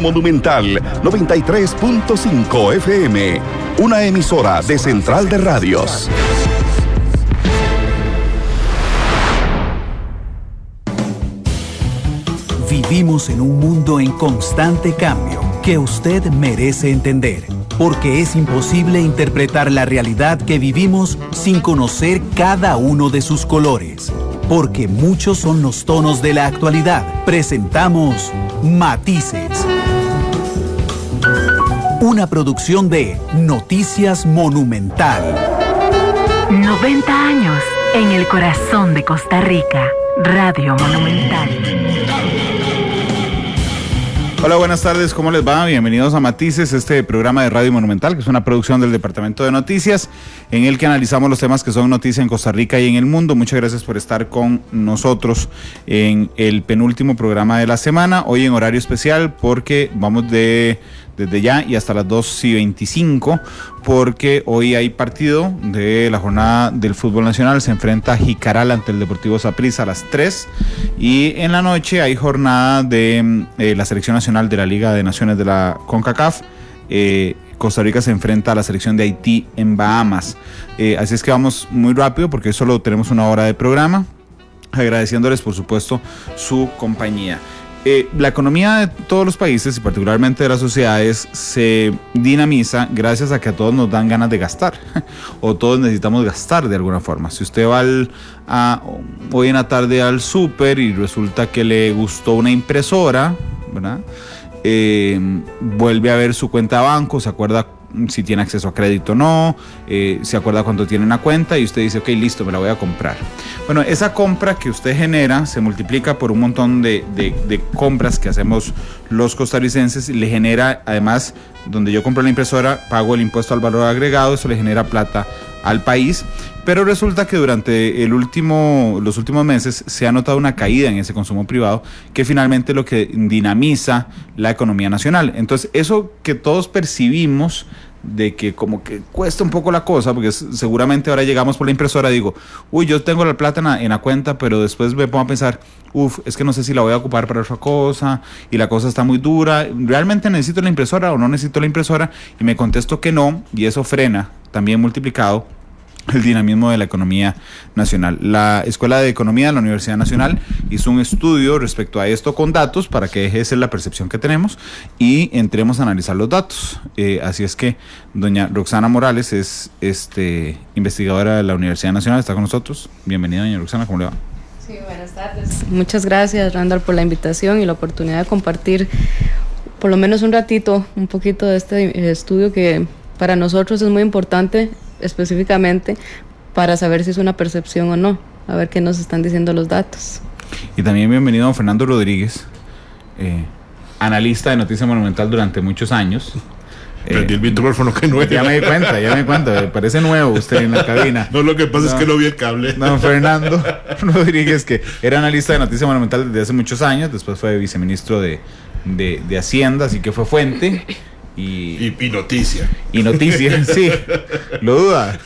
Monumental 93.5 FM, una emisora de Central de Radios. Vivimos en un mundo en constante cambio que usted merece entender, porque es imposible interpretar la realidad que vivimos sin conocer cada uno de sus colores. Porque muchos son los tonos de la actualidad. Presentamos Matices. Una producción de Noticias Monumental. 90 años en el corazón de Costa Rica. Radio Monumental. Hola, buenas tardes, ¿cómo les va? Bienvenidos a Matices, este programa de Radio Monumental, que es una producción del Departamento de Noticias, en el que analizamos los temas que son noticia en Costa Rica y en el mundo. Muchas gracias por estar con nosotros en el penúltimo programa de la semana, hoy en horario especial, porque vamos desde ya y hasta las 2:25, porque hoy hay partido de la jornada del fútbol nacional. Se enfrenta Jicaral ante el Deportivo Saprissa a las 3, y en la noche hay jornada de la selección nacional de la Liga de Naciones de la CONCACAF. Costa Rica se enfrenta a la selección de Haití en Bahamas. Así es que vamos muy rápido porque solo tenemos una hora de programa, agradeciéndoles por supuesto su compañía. La economía de todos los países y particularmente de las sociedades se dinamiza gracias a que a todos nos dan ganas de gastar o todos necesitamos gastar de alguna forma. Si usted va hoy en la tarde al súper y resulta que le gustó una impresora, ¿verdad? Vuelve a ver su cuenta de banco, se acuerda si tiene acceso a crédito o no, se acuerda cuánto tiene en la cuenta y usted dice, ok, listo, me la voy a comprar. Bueno, esa compra que usted genera se multiplica por un montón de compras que hacemos los costarricenses, y le genera, además, donde yo compro la impresora, pago el impuesto al valor agregado, eso le genera plata al país, pero resulta que durante los últimos meses se ha notado una caída en ese consumo privado, que finalmente es lo que dinamiza la economía nacional. Entonces, eso que todos percibimos de que como que cuesta un poco la cosa, porque seguramente ahora llegamos por la impresora, digo, uy, yo tengo la plata en la cuenta, pero después me pongo a pensar, es que no sé si la voy a ocupar para otra cosa, y la cosa está muy dura, ¿realmente necesito la impresora o no necesito la impresora? Y me contesto que no, y eso frena, también multiplicado, el dinamismo de la economía nacional. La Escuela de Economía de la Universidad Nacional hizo un estudio respecto a esto con datos para que deje de ser la percepción que tenemos y entremos a analizar los datos. Así es que doña Roxana Morales es investigadora de la Universidad Nacional, está con nosotros. Bienvenida, doña Roxana, ¿cómo le va? Sí, buenas tardes. Muchas gracias, Randall, por la invitación y la oportunidad de compartir por lo menos un ratito, un poquito de este estudio que para nosotros es muy importante, específicamente para saber si es una percepción o no, a ver qué nos están diciendo los datos. Y también bienvenido a don Fernando Rodríguez, analista de Noticia Monumental durante muchos años. Prendí el micrófono que no era. Ya me di cuenta, me parece nuevo usted en la cabina. No, lo que pasa es que no vi el cable. Don Fernando Rodríguez, que era analista de Noticia Monumental desde hace muchos años, después fue viceministro de Hacienda, así que fue fuente. Y noticia. Y noticia, sí. Lo duda.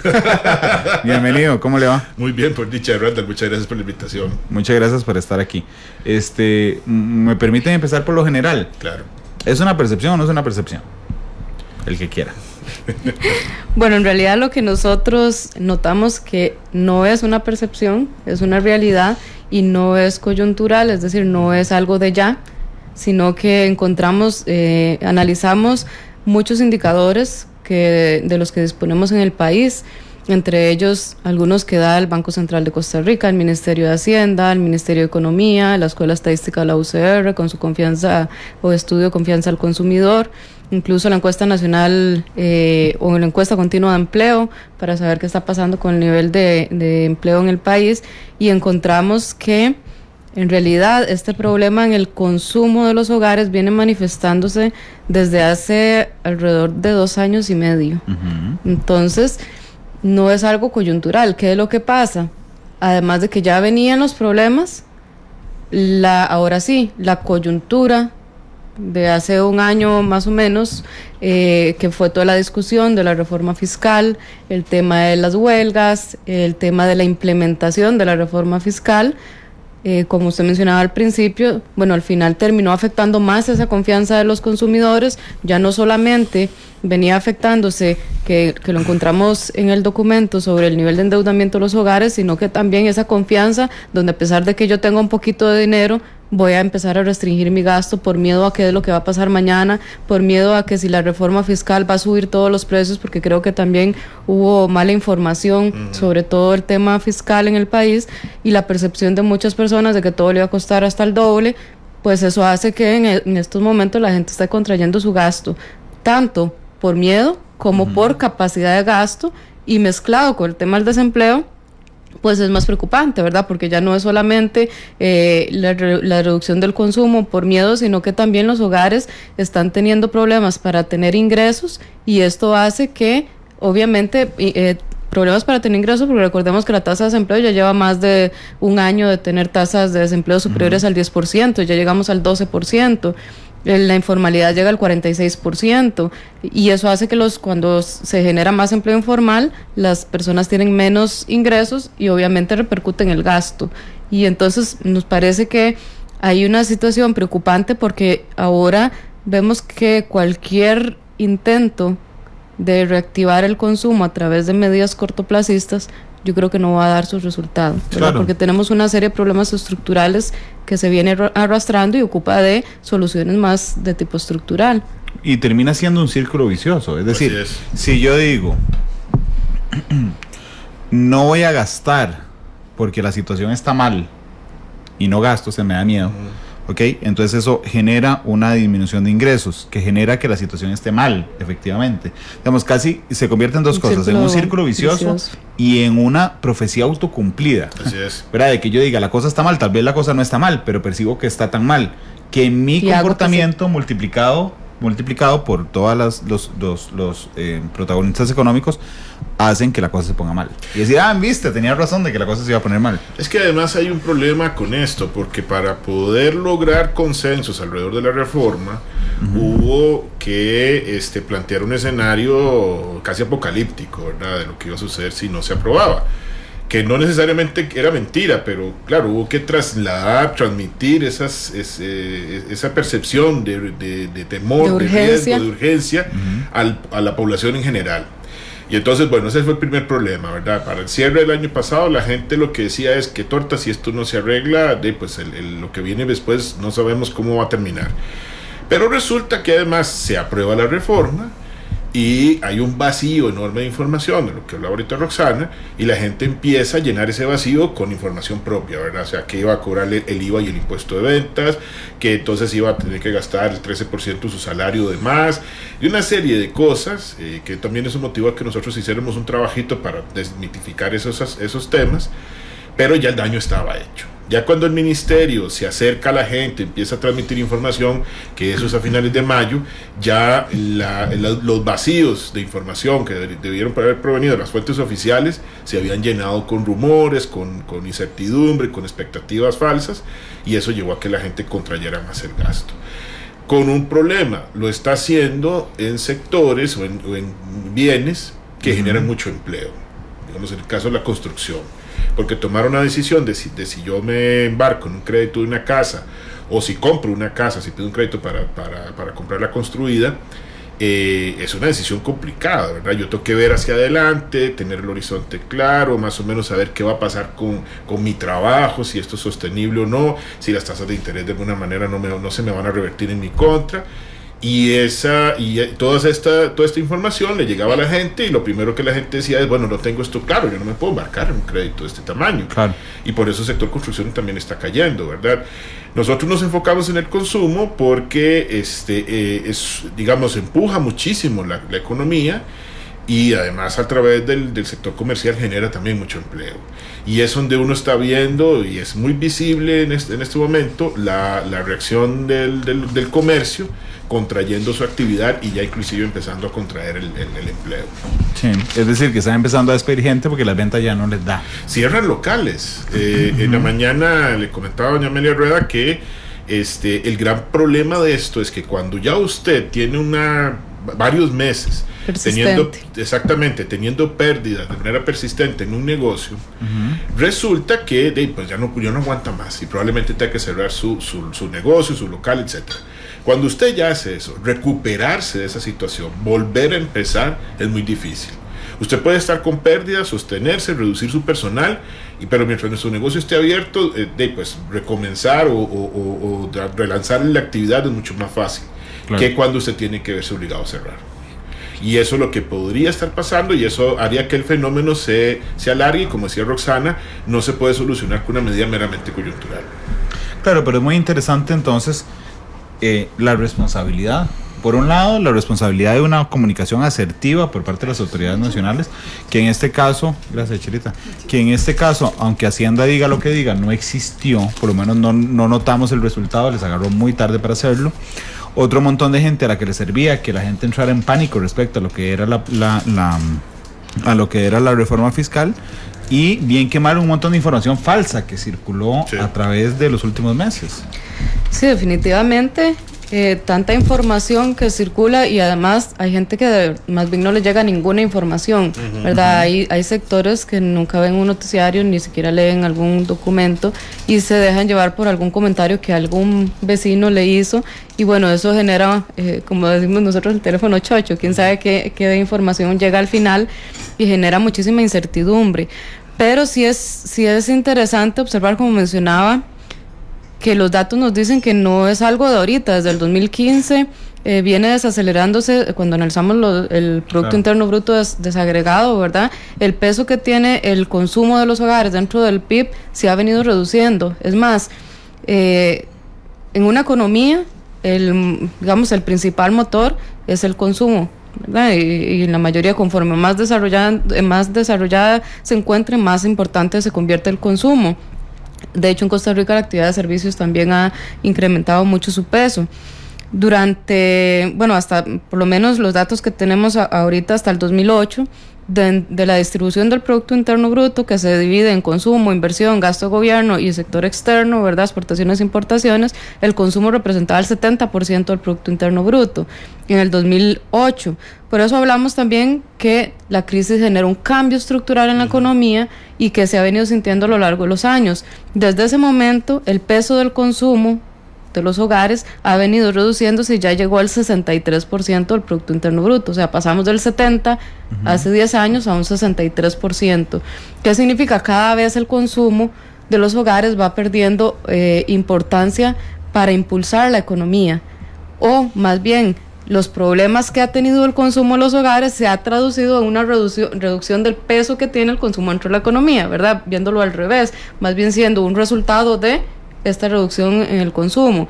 Bienvenido, ¿cómo le va? Muy bien, por dicha de Randall, muchas gracias por la invitación. Muchas gracias por estar aquí. ¿Me permiten empezar por lo general? Claro. ¿Es una percepción o no es una percepción? El que quiera. Bueno, en realidad lo que nosotros notamos que no es una percepción, es una realidad y no es coyuntural, es decir, no es algo de ya, sino que encontramos, analizamos muchos indicadores de los que disponemos en el país, entre ellos algunos que da el Banco Central de Costa Rica, el Ministerio de Hacienda, el Ministerio de Economía, la Escuela Estadística de la UCR, con su confianza o estudio de confianza al consumidor, incluso la encuesta nacional o la encuesta continua de empleo, para saber qué está pasando con el nivel de empleo en el país, y encontramos que en realidad este problema en el consumo de los hogares viene manifestándose desde hace alrededor de 2 años y medio. Uh-huh. Entonces, no es algo coyuntural. ¿Qué es lo que pasa? Además de que ya venían los problemas, ahora sí, la coyuntura de hace un año más o menos, que fue toda la discusión de la reforma fiscal, el tema de las huelgas, el tema de la implementación de la reforma fiscal, como usted mencionaba al principio, bueno, al final terminó afectando más esa confianza de los consumidores. Ya no solamente venía afectándose, que lo encontramos en el documento sobre el nivel de endeudamiento de los hogares, sino que también esa confianza donde, a pesar de que yo tenga un poquito de dinero, voy a empezar a restringir mi gasto por miedo a qué es lo que va a pasar mañana, por miedo a que si la reforma fiscal va a subir todos los precios, porque creo que también hubo mala información sobre todo el tema fiscal en el país, y la percepción de muchas personas de que todo le iba a costar hasta el doble. Pues eso hace que en estos momentos la gente esté contrayendo su gasto, tanto por miedo como por capacidad de gasto, y mezclado con el tema del desempleo, pues es más preocupante, ¿verdad? Porque ya no es solamente la reducción del consumo por miedo, sino que también los hogares están teniendo problemas para tener ingresos, y esto hace que, obviamente, problemas para tener ingresos, porque recordemos que la tasa de desempleo ya lleva más de un año de tener tasas de desempleo superiores al 10%, ya llegamos al 12%. La informalidad llega al 46%, y eso hace que cuando se genera más empleo informal, las personas tienen menos ingresos y obviamente repercute en el gasto. Y entonces nos parece que hay una situación preocupante, porque ahora vemos que cualquier intento de reactivar el consumo a través de medidas cortoplacistas, yo creo que no va a dar sus resultados, ¿verdad? Claro. Porque tenemos una serie de problemas estructurales que se viene arrastrando y ocupa de soluciones más de tipo estructural. Y termina siendo un círculo vicioso. Es decir, si yo digo, no voy a gastar porque la situación está mal y no gasto, se me da miedo. ¿Ok? Entonces eso genera una disminución de ingresos, que genera que la situación esté mal, efectivamente. Digamos, casi se convierte en dos cosas, en un círculo vicioso y en una profecía autocumplida. Así es. ¿Verdad? De que yo diga, la cosa está mal, tal vez la cosa no está mal, pero percibo que está tan mal, que mi comportamiento multiplicado por todas los protagonistas económicos hacen que la cosa se ponga mal. Y decir, viste, tenía razón de que la cosa se iba a poner mal. Es que además hay un problema con esto, porque para poder lograr consensos alrededor de la reforma, hubo que plantear un escenario casi apocalíptico, ¿verdad?, de lo que iba a suceder si no se aprobaba. Que no necesariamente era mentira, pero claro, hubo que transmitir esa percepción de temor, de riesgo, de urgencia a la población en general. Y entonces, bueno, ese fue el primer problema, ¿verdad? Para el cierre del año pasado, la gente lo que decía es que torta, si esto no se arregla, pues lo que viene después no sabemos cómo va a terminar. Pero resulta que además se aprueba la reforma, y hay un vacío enorme de información, de lo que hablaba ahorita Roxana, y la gente empieza a llenar ese vacío con información propia, ¿verdad? O sea, que iba a cobrar el IVA y el impuesto de ventas, que entonces iba a tener que gastar el 13% de su salario de más, y una serie de cosas, que también es un motivo a que nosotros hiciéramos un trabajito para desmitificar esos temas, pero ya el daño estaba hecho. Ya cuando el ministerio se acerca a la gente, empieza a transmitir información, que eso es a finales de mayo, ya los vacíos de información que debieron haber provenido de las fuentes oficiales se habían llenado con rumores, con incertidumbre, con expectativas falsas, y eso llevó a que la gente contrayera más el gasto. Con un problema, lo está haciendo en sectores o en bienes que generan mucho empleo. Digamos, en el caso de la construcción. Porque tomar una decisión de si yo me embarco en un crédito de una casa, o si compro una casa, si pido un crédito para comprarla construida, es una decisión complicada, ¿verdad? Yo tengo que ver hacia adelante, tener el horizonte claro, más o menos saber qué va a pasar con mi trabajo, si esto es sostenible o no, si las tasas de interés de alguna manera no se me van a revertir en mi contra. Y toda esta información le llegaba a la gente, y lo primero que la gente decía es, bueno, no tengo esto claro, yo no me puedo embarcar en un crédito de este tamaño. Claro. Y por eso el sector construcción también está cayendo, ¿verdad? Nosotros nos enfocamos en el consumo porque digamos, empuja muchísimo la economía, y además a través del sector comercial genera también mucho empleo. Y es donde uno está viendo, y es muy visible en este momento, la reacción del comercio, contrayendo su actividad y ya inclusive empezando a contraer el empleo. Sí, es decir, que están empezando a despedir gente porque las ventas ya no les da. Cierran locales. En la mañana le comentaba a doña Amelia Rueda que el gran problema de esto es que cuando ya usted tiene varios meses teniendo pérdidas de manera persistente en un negocio, resulta que pues ya no aguanta más y probablemente tenga que cerrar su negocio, su local, etc. Cuando usted ya hace eso, recuperarse de esa situación, volver a empezar, es muy difícil. Usted puede estar con pérdidas, sostenerse, reducir su personal, pero mientras nuestro negocio esté abierto, pues recomenzar o relanzar la actividad es mucho más fácil que cuando usted tiene que verse obligado a cerrar. Y eso es lo que podría estar pasando, y eso haría que el fenómeno se alargue, y como decía Roxana, no se puede solucionar con una medida meramente coyuntural. Claro, pero es muy interesante entonces la responsabilidad. Por un lado, la responsabilidad de una comunicación asertiva por parte de las autoridades nacionales, que en este caso, gracias Chirita, que en este caso, aunque Hacienda diga lo que diga, no existió, por lo menos no notamos el resultado, les agarró muy tarde para hacerlo. Otro montón de gente a la que le servía que la gente entrara en pánico respecto a lo que era a lo que era la reforma fiscal, y bien que mal un montón de información falsa que circuló a través de los últimos meses. Sí, definitivamente. Tanta información que circula, y además hay gente que más bien no le llega ninguna información, ¿verdad? Hay sectores que nunca ven un noticiario, ni siquiera leen algún documento y se dejan llevar por algún comentario que algún vecino le hizo, y bueno, eso genera, como decimos nosotros, el teléfono chocho, quién sabe qué de información llega al final, y genera muchísima incertidumbre. Pero sí es interesante observar, como mencionaba, que los datos nos dicen que no es algo de ahorita. Desde el 2015 viene desacelerándose. Cuando analizamos el Producto Interno Bruto desagregado, ¿verdad? El peso que tiene el consumo de los hogares dentro del PIB se ha venido reduciendo. Es más, en una economía, el principal motor es el consumo, ¿verdad? Y en la mayoría, conforme más desarrollada se encuentre, más importante se convierte el consumo. De hecho, en Costa Rica la actividad de servicios también ha incrementado mucho su peso. Hasta por lo menos los datos que tenemos ahorita hasta el 2008, de la distribución del Producto Interno Bruto, que se divide en consumo, inversión, gasto de gobierno y sector externo, ¿verdad? Exportaciones e importaciones, el consumo representaba el 70% del Producto Interno Bruto en el 2008. Por eso hablamos también que la crisis genera un cambio estructural en la economía y que se ha venido sintiendo a lo largo de los años. Desde ese momento, el peso del consumo de los hogares ha venido reduciéndose y ya llegó al 63% del Producto Interno Bruto. O sea, pasamos del 70% hace 10 años a un 63%. ¿Qué significa? Cada vez el consumo de los hogares va perdiendo importancia para impulsar la economía. O más bien, los problemas que ha tenido el consumo de los hogares se ha traducido en una reducción del peso que tiene el consumo dentro de la economía, ¿verdad? Viéndolo al revés, más bien siendo un resultado de esta reducción en el consumo.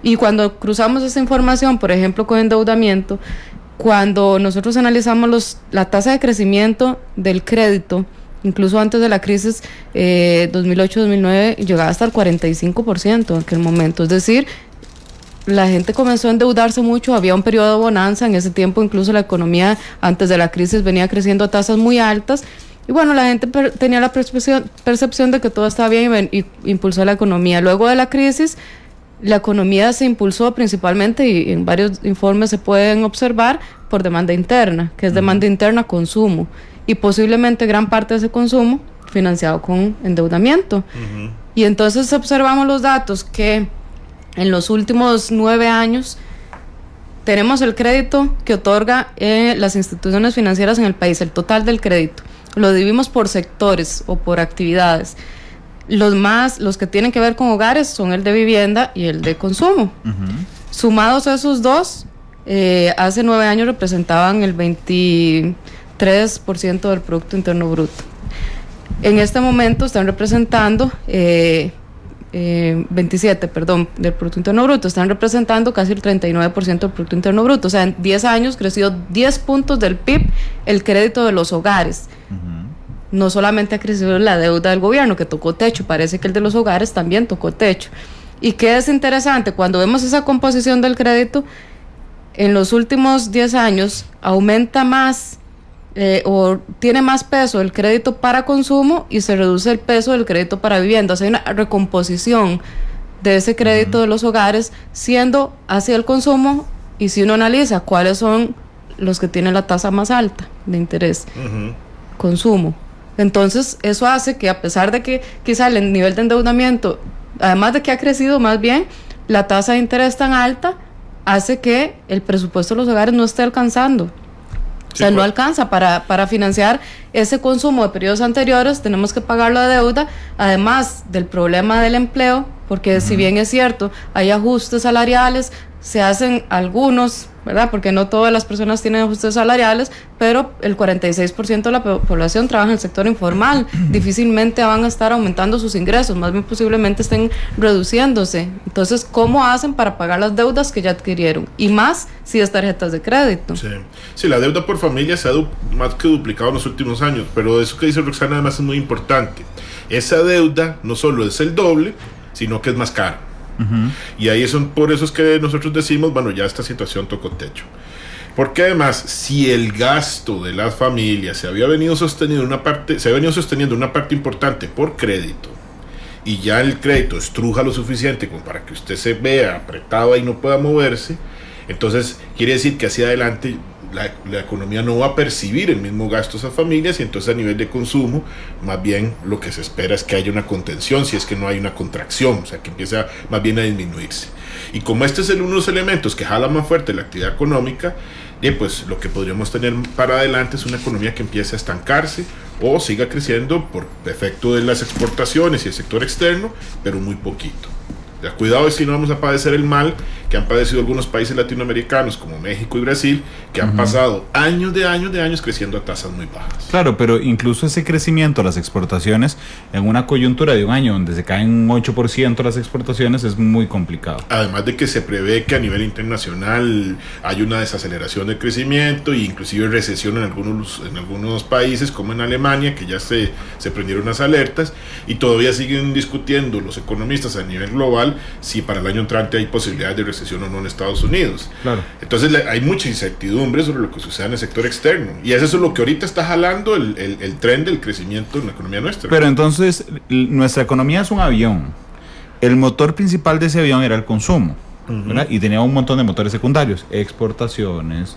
Y cuando cruzamos esa información, por ejemplo, con endeudamiento, cuando nosotros analizamos la tasa de crecimiento del crédito, incluso antes de la crisis 2008-2009, llegaba hasta el 45% en aquel momento. Es decir, la gente comenzó a endeudarse mucho, había un periodo de bonanza, en ese tiempo incluso la economía antes de la crisis venía creciendo a tasas muy altas, y bueno, la gente tenía la percepción de que todo estaba bien y impulsó la economía. Luego de la crisis, la economía se impulsó principalmente, y en varios informes se pueden observar, por demanda interna, que es demanda interna, consumo, y posiblemente gran parte de ese consumo financiado con endeudamiento. Y entonces observamos los datos que en los últimos 9 años tenemos el crédito que otorga las instituciones financieras en el país, el total del crédito. Lo dividimos por sectores o por actividades. Los que tienen que ver con hogares son el de vivienda y el de consumo. Sumados a esos dos, hace 9 años representaban el 23% del Producto Interno Bruto. En este momento están representando 27, del Producto Interno Bruto, están representando casi el 39% del Producto Interno Bruto. O sea, en 10 años creció 10 puntos del PIB el crédito de los hogares. No solamente ha crecido la deuda del gobierno, que tocó techo, parece que el de los hogares también tocó techo. ¿Y qué es interesante? Cuando vemos esa composición del crédito, en los últimos 10 años aumenta más o tiene más peso el crédito para consumo y se reduce el peso del crédito para vivienda. O sea, hay una recomposición de ese crédito de los hogares siendo hacia el consumo, y si uno analiza cuáles son los que tienen la tasa más alta de interés, consumo. Entonces, eso hace que, a pesar de que quizá el nivel de endeudamiento, además de que ha crecido más bien, la tasa de interés tan alta hace que el presupuesto de los hogares no esté alcanzando. O sea, no alcanza para financiar ese consumo de periodos anteriores. Tenemos que pagar la deuda, además del problema del empleo, porque si bien es cierto, hay ajustes salariales, se hacen algunos, ¿verdad? Porque no todas las personas tienen ajustes salariales, pero el 46% de la población trabaja en el sector informal. Difícilmente van a estar aumentando sus ingresos, más bien posiblemente estén reduciéndose. Entonces, ¿cómo hacen para pagar las deudas que ya adquirieron? Y más si es tarjetas de crédito. Sí, la deuda por familia se ha más que duplicado en los últimos años, pero eso que dice Roxana además es muy importante. Esa deuda no solo es el doble, sino que es más cara. Y ahí por eso es que nosotros decimos, bueno, ya esta situación tocó techo. Porque además, si el gasto de las familias se había venido sosteniendo una parte importante por crédito, y ya el crédito estruja lo suficiente como para que usted se vea apretado y no pueda moverse, entonces quiere decir que hacia adelante la economía no va a percibir el mismo gasto a esas familias, y entonces a nivel de consumo más bien lo que se espera es que haya una contención, si es que no hay una contracción, o sea que empieza más bien a disminuirse. Y como este es uno de los elementos que jala más fuerte la actividad económica, pues lo que podríamos tener para adelante es una economía que empiece a estancarse o siga creciendo por efecto de las exportaciones y el sector externo, pero muy poquito. Cuidado si no vamos a padecer el mal que han padecido algunos países latinoamericanos como México y Brasil, que han pasado años de años creciendo a tasas muy bajas. Claro, pero incluso ese crecimiento, las exportaciones, en una coyuntura de un año donde se caen un 8% las exportaciones, es muy complicado. Además de que se prevé que a nivel internacional hay una desaceleración del crecimiento e inclusive recesión en algunos países, como en Alemania, que ya se prendieron las alertas, y todavía siguen discutiendo los economistas a nivel global si para el año entrante hay posibilidades de recesión o no en Estados Unidos. Claro. Entonces hay mucha incertidumbre sobre lo que sucede en el sector externo, y eso es lo que ahorita está jalando el tren del crecimiento en la economía nuestra. Pero entonces nuestra economía es un avión. El motor principal de ese avión era el consumo, ¿verdad? Y tenía un montón de motores secundarios, exportaciones,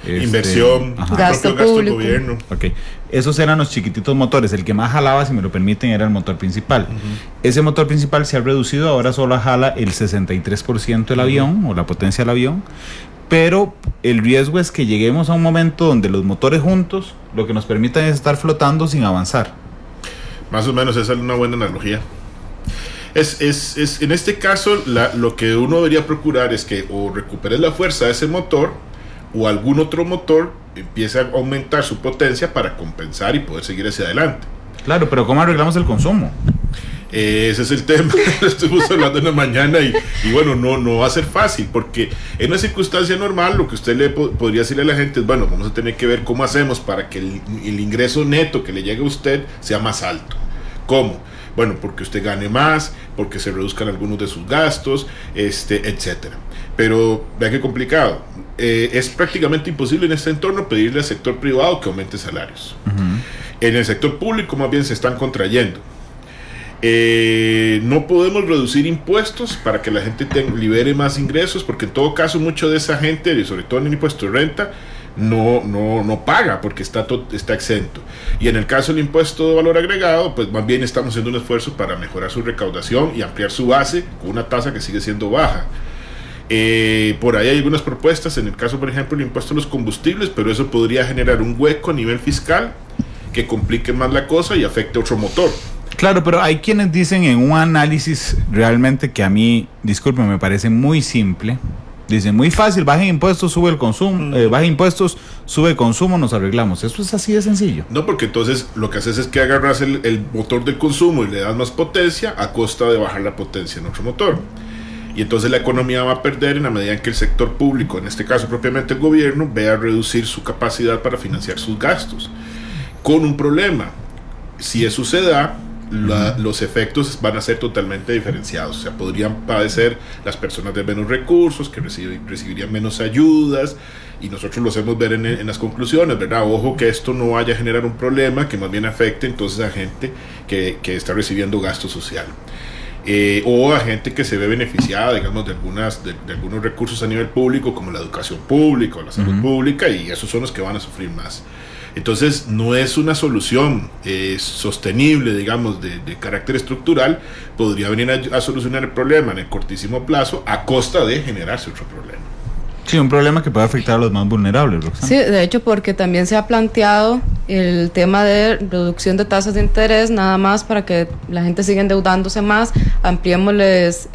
inversión, gasto público, gobierno. Okay. Esos eran los chiquititos motores. El que más jalaba, si me lo permiten, era el motor principal. Ese motor principal se ha reducido, ahora solo jala el 63% del avión, o la potencia del avión, pero el riesgo es que lleguemos a un momento donde los motores juntos lo que nos permitan es estar flotando sin avanzar. Más o menos esa es una buena analogía. En este caso, lo que uno debería procurar es que o recuperes la fuerza de ese motor, o algún otro motor empieza a aumentar su potencia para compensar y poder seguir hacia adelante. Claro, pero ¿cómo arreglamos el consumo? Ese es el tema, lo estuvimos hablando en la mañana, y bueno, no va a ser fácil, porque en una circunstancia normal lo que usted le podría decirle a la gente es, bueno, vamos a tener que ver cómo hacemos para que el ingreso neto que le llegue a usted sea más alto. ¿Cómo? Bueno, porque usted gane más, porque se reduzcan algunos de sus gastos, etcétera. Pero vea qué complicado. Es prácticamente imposible en este entorno pedirle al sector privado que aumente salarios. En el sector público más bien se están contrayendo. No podemos reducir impuestos para que la gente libere más ingresos, porque en todo caso mucho de esa gente, sobre todo en el impuesto de renta, no paga porque está exento. Y en el caso del impuesto de valor agregado, pues más bien estamos haciendo un esfuerzo para mejorar su recaudación y ampliar su base con una tasa que sigue siendo baja. Por ahí hay algunas propuestas, en el caso por ejemplo del impuesto a los combustibles, pero eso podría generar un hueco a nivel fiscal que complique más la cosa y afecte a otro motor. Claro, pero hay quienes dicen en un análisis realmente que a mí, disculpen, me parece muy simple. Dicen, muy fácil, bajen impuestos, sube el consumo, bajen impuestos, sube el consumo, nos arreglamos. Eso es así de sencillo. No, porque entonces lo que haces es que agarras el motor del consumo y le das más potencia a costa de bajar la potencia en otro motor. Y entonces la economía va a perder en la medida en que el sector público, en este caso propiamente el gobierno, vea reducir su capacidad para financiar sus gastos. Con un problema, si eso se da, los efectos van a ser totalmente diferenciados. O sea, podrían padecer las personas de menos recursos, que recibirían menos ayudas, y nosotros lo hacemos ver en las conclusiones, ¿verdad? Ojo que esto no vaya a generar un problema que más bien afecte entonces a gente que está recibiendo gasto social. o a gente que se ve beneficiada, digamos, de algunos recursos a nivel público, como la educación pública o la salud pública, y esos son los que van a sufrir más. Entonces, no es una solución sostenible, digamos, de carácter estructural. Podría venir a solucionar el problema en el cortísimo plazo a costa de generarse otro problema. Sí, un problema que puede afectar a los más vulnerables, Roxana. Sí, de hecho, porque también se ha planteado el tema de reducción de tasas de interés, nada más para que la gente siga endeudándose más, ampliémosles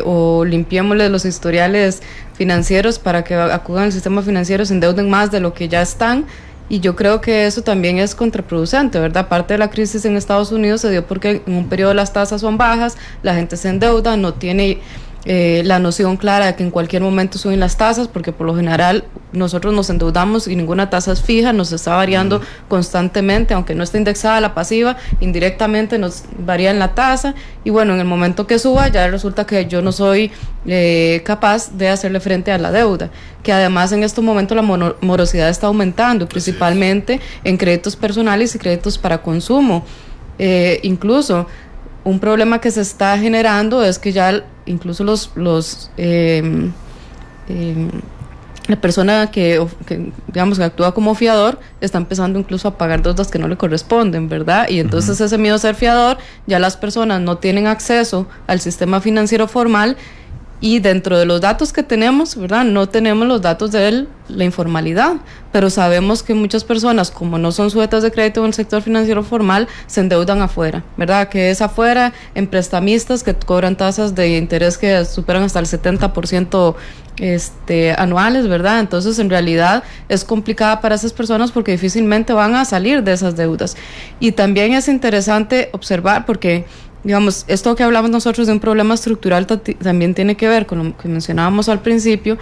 o limpiémosles los historiales financieros para que acudan al sistema financiero, se endeuden más de lo que ya están. Y yo creo que eso también es contraproducente, ¿verdad? Parte de la crisis en Estados Unidos se dio porque en un periodo las tasas son bajas, la gente se endeuda, no tiene la noción clara de que en cualquier momento suben las tasas, porque por lo general nosotros nos endeudamos y ninguna tasa es fija, nos está variando constantemente, aunque no esté indexada la pasiva, indirectamente nos varía en la tasa, y bueno, en el momento que suba ya resulta que yo no soy capaz de hacerle frente a la deuda, que además en estos momentos la morosidad está aumentando, principalmente en créditos personales y créditos para consumo. Incluso un problema que se está generando es que ya incluso la persona que digamos que actúa como fiador está empezando incluso a pagar deudas que no le corresponden, ¿verdad? Y entonces ese miedo a ser fiador, ya las personas no tienen acceso al sistema financiero formal, y dentro de los datos que tenemos, ¿verdad? No tenemos los datos de la informalidad, pero sabemos que muchas personas, como no son sujetas de crédito en el sector financiero formal, se endeudan afuera, ¿verdad? Que es afuera en prestamistas que cobran tasas de interés que superan hasta el 70% anuales, ¿verdad? Entonces, en realidad es complicada para esas personas porque difícilmente van a salir de esas deudas. Y también es interesante observar porque, digamos, esto que hablamos nosotros de un problema estructural también tiene que ver con lo que mencionábamos al principio,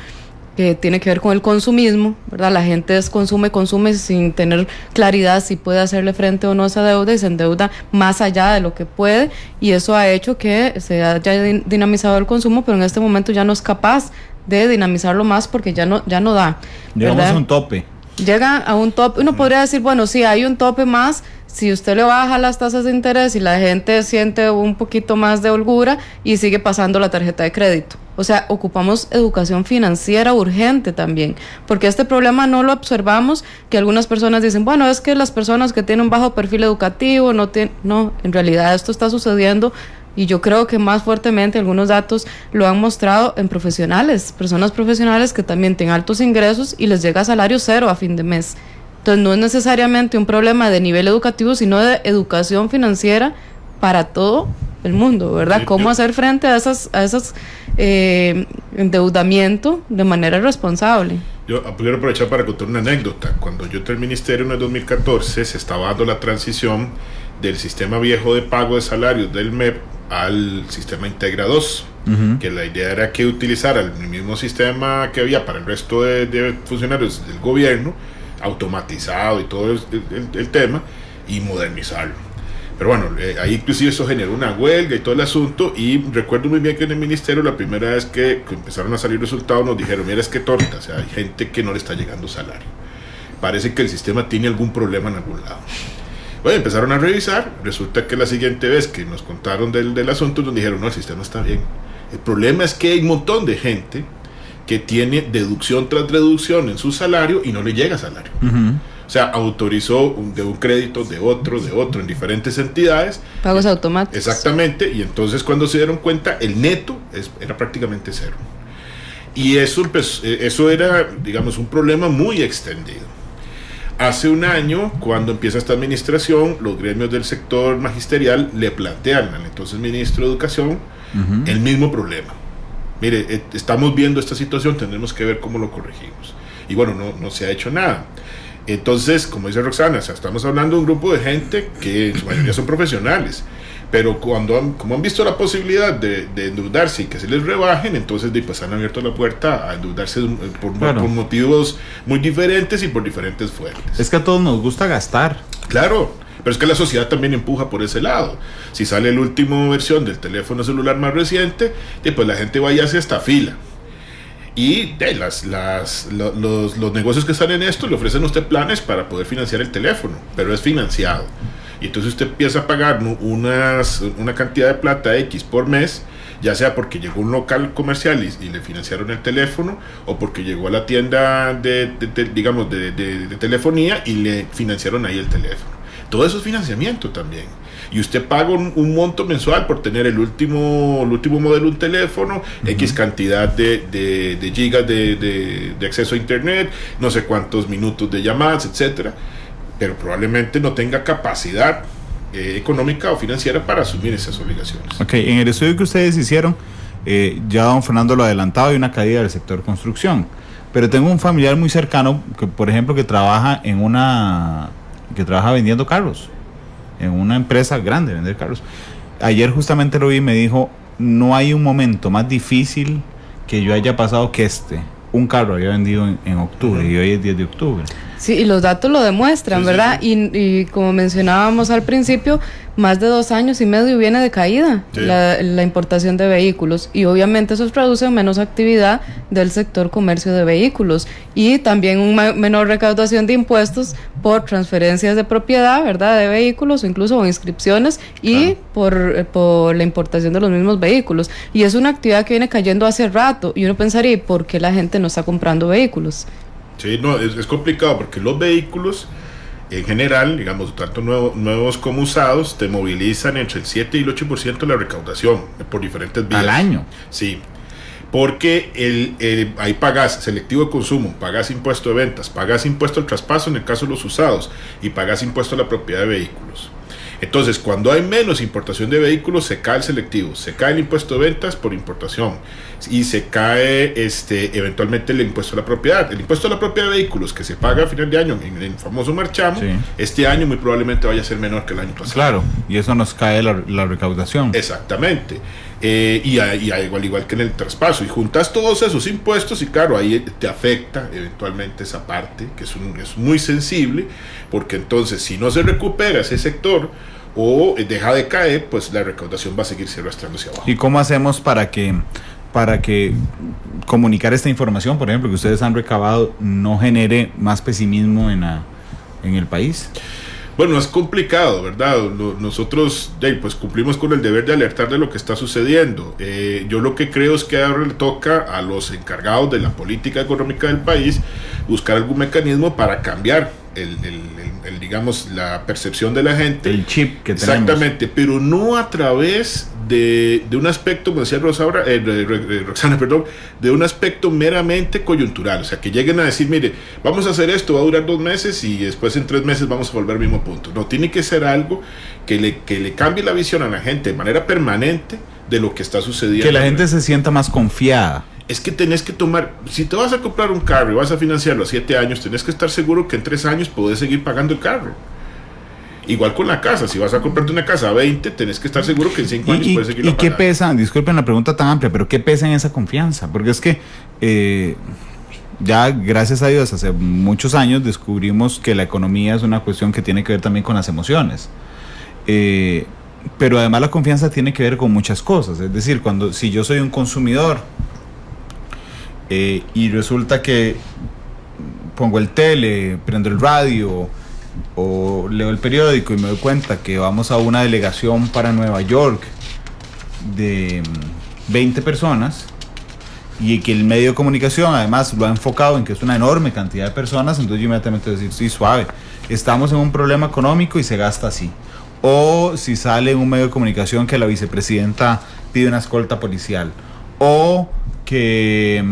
que tiene que ver con el consumismo, ¿verdad? La gente consume sin tener claridad si puede hacerle frente o no a esa deuda y se endeuda más allá de lo que puede, y eso ha hecho que se haya dinamizado el consumo, pero en este momento ya no es capaz de dinamizarlo más porque ya no da. Llegamos ¿verdad? a un tope. Llega a un tope. Uno podría decir, bueno, sí, hay un tope más. Si usted le baja las tasas de interés y la gente siente un poquito más de holgura y sigue pasando la tarjeta de crédito. O sea, ocupamos educación financiera urgente también, porque este problema no lo observamos, que algunas personas dicen, bueno, es que las personas que tienen un bajo perfil educativo no, en realidad esto está sucediendo. Y yo creo que más fuertemente algunos datos lo han mostrado en personas profesionales que también tienen altos ingresos y les llega salario cero a fin de mes. Entonces no es necesariamente un problema de nivel educativo, sino de educación financiera para todo el mundo, ¿verdad? Sí, Cómo hacer frente a esas endeudamiento de manera responsable. Yo quiero aprovechar para contar una anécdota. Cuando yo entré al ministerio en el 2014, se estaba dando la transición del sistema viejo de pago de salarios del MEP al sistema Integra 2, que la idea era que utilizara el mismo sistema que había para el resto de funcionarios del gobierno, automatizado y todo el tema, y modernizarlo. Pero bueno, ahí inclusive eso generó una huelga y todo el asunto, y recuerdo muy bien que en el ministerio la primera vez que empezaron a salir resultados nos dijeron, mira, es que torta, o sea, hay gente que no le está llegando salario, parece que el sistema tiene algún problema en algún lado. Bueno, empezaron a revisar, resulta que la siguiente vez que nos contaron del asunto nos dijeron, no, el sistema está bien, el problema es que hay un montón de gente que tiene deducción tras deducción en su salario y no le llega salario. O sea, autorizó de un crédito, de otro, en diferentes entidades. Pagos automáticos. Exactamente, y entonces cuando se dieron cuenta, el neto era prácticamente cero. Y eso era, digamos, un problema muy extendido. Hace un año, cuando empieza esta administración, los gremios del sector magisterial le plantean al entonces ministro de Educación el mismo problema. Mire, estamos viendo esta situación, tendremos que ver cómo lo corregimos. Y bueno, no se ha hecho nada. Entonces, como dice Roxana, o sea, estamos hablando de un grupo de gente que en su mayoría son profesionales, pero como han visto la posibilidad de endeudarse y que se les rebajen, entonces pues han abierto la puerta a endeudarse por motivos muy diferentes y por diferentes fuentes. Es que a todos nos gusta gastar. Claro, pero es que la sociedad también empuja por ese lado. Si sale la última versión del teléfono celular más reciente, pues la gente va y hace esta fila. Y los negocios que están en esto le ofrecen a usted planes para poder financiar el teléfono, pero es financiado. Y y entonces usted empieza a pagar una cantidad de plata X por mes, ya sea porque llegó a un local comercial y le financiaron el teléfono, o porque llegó a la tienda de telefonía y le financiaron ahí el teléfono. Todo eso es financiamiento también. Y usted paga un monto mensual por tener el último modelo de un teléfono, X cantidad de gigas de acceso a internet, no sé cuántos minutos de llamadas, etcétera, pero probablemente no tenga capacidad económica o financiera para asumir esas obligaciones. Ok, en el estudio que ustedes hicieron, ya don Fernando lo adelantaba, hay una caída del sector construcción, pero tengo un familiar muy cercano que, por ejemplo, que trabaja vendiendo carros, en una empresa grande de vender carros. Ayer justamente lo vi y me dijo, no hay un momento más difícil que yo haya pasado que un carro había vendido en octubre, y hoy es 10 de octubre. Sí, y los datos lo demuestran, sí, ¿verdad? Sí. Y como mencionábamos al principio, más de 2 años y medio viene de caída, sí, la importación de vehículos, y obviamente eso traduce en menos actividad del sector comercio de vehículos y también una menor recaudación de impuestos por transferencias de propiedad, ¿verdad?, de vehículos o incluso inscripciones y por la importación de los mismos vehículos, y es una actividad que viene cayendo hace rato, y uno pensaría, ¿y por qué la gente no está comprando vehículos? Sí, no, es complicado porque los vehículos en general, digamos, tanto nuevos como usados, te movilizan entre el 7 y el 8% de la recaudación por diferentes vías. ¿Al año? Sí, porque ahí pagas selectivo de consumo, pagas impuesto de ventas, pagas impuesto al traspaso en el caso de los usados y pagas impuesto a la propiedad de vehículos. Entonces, cuando hay menos importación de vehículos, se cae el selectivo, se cae el impuesto de ventas por importación y se cae eventualmente el impuesto a la propiedad. El impuesto a la propiedad de vehículos que se paga a final de año en el famoso marchamo, sí, este año muy probablemente vaya a ser menor que el año pasado. Claro, y eso nos cae la recaudación. Exactamente. Y al igual que en el traspaso, y juntas todos esos impuestos y claro, ahí te afecta eventualmente esa parte que es muy sensible, porque entonces si no se recupera ese sector o deja de caer, pues la recaudación va a seguirse arrastrando hacia abajo. ¿Y cómo hacemos para que comunicar esta información, por ejemplo, que ustedes han recabado, no genere más pesimismo en el país? Bueno, es complicado, ¿verdad? Nosotros pues cumplimos con el deber de alertar de lo que está sucediendo. Yo lo que creo es que ahora le toca a los encargados de la política económica del país buscar algún mecanismo para cambiar digamos, la percepción de la gente. El chip que tenemos. Exactamente, pero no a través de un aspecto, como decía Roxana, de un aspecto meramente coyuntural, o sea, que lleguen a decir, mire, vamos a hacer esto, va a durar 2 meses y después en 3 meses vamos a volver al mismo punto. No, tiene que ser algo que le cambie la visión a la gente de manera permanente de lo que está sucediendo. Que la gente se sienta más confiada. Es que tenés que tomar, si te vas a comprar un carro y vas a financiarlo a 7 años, tenés que estar seguro que en 3 años podés seguir pagando el carro. Igual con la casa, si vas a comprarte una casa a 20, tenés que estar seguro que en 5 años puedes seguirla pagando. ¿Y qué pesa? Disculpen la pregunta tan amplia, pero ¿qué pesa en esa confianza? Porque es que ya, gracias a Dios, hace muchos años descubrimos que la economía es una cuestión que tiene que ver también con las emociones. Pero además la confianza tiene que ver con muchas cosas. Es decir, si yo soy un consumidor y resulta que pongo el tele, prendo el radio o leo el periódico y me doy cuenta que vamos a una delegación para Nueva York de 20 personas y que el medio de comunicación además lo ha enfocado en que es una enorme cantidad de personas, entonces yo inmediatamente voy a decir, sí, suave, estamos en un problema económico y se gasta así. O si sale en un medio de comunicación que la vicepresidenta pide una escolta policial, o que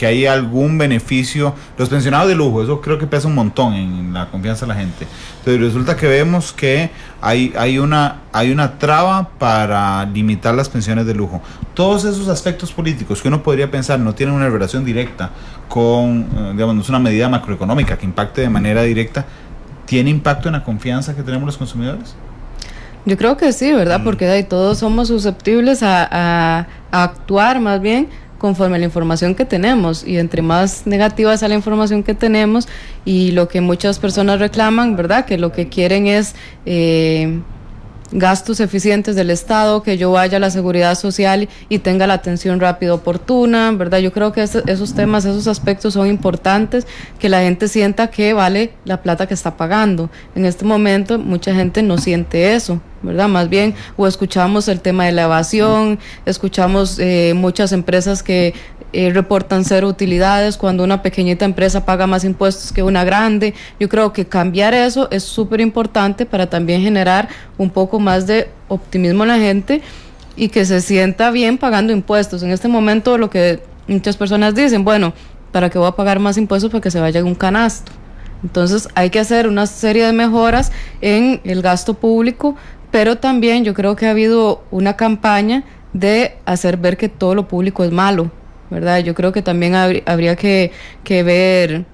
hay algún beneficio, los pensionados de lujo, eso creo que pesa un montón en la confianza de la gente. Entonces resulta que vemos que hay una traba para limitar las pensiones de lujo. Todos esos aspectos políticos que uno podría pensar no tienen una relación directa con, digamos, no es una medida macroeconómica que impacte de manera directa, ¿tiene impacto en la confianza que tenemos los consumidores? Yo creo que sí, ¿verdad? Porque ahí todos somos susceptibles a actuar más bien conforme a la información que tenemos, y entre más negativa sea la información que tenemos y lo que muchas personas reclaman, ¿verdad? Que lo que quieren es gastos eficientes del Estado, que yo vaya a la seguridad social y tenga la atención rápida oportuna, ¿verdad? Yo creo que esos temas, esos aspectos son importantes, que la gente sienta que vale la plata que está pagando. En este momento mucha gente no siente eso, ¿verdad? Más bien, o escuchamos el tema de la evasión, escuchamos muchas empresas que reportan cero utilidades cuando una pequeñita empresa paga más impuestos que una grande. Yo creo que cambiar eso es súper importante para también generar un poco más de optimismo en la gente y que se sienta bien pagando impuestos. En este momento lo que muchas personas dicen, bueno, ¿para qué voy a pagar más impuestos? Para que se vaya en un canasto. Entonces hay que hacer una serie de mejoras en el gasto público, pero también yo creo que ha habido una campaña de hacer ver que todo lo público es malo, ¿verdad? Yo creo que también habría que ver,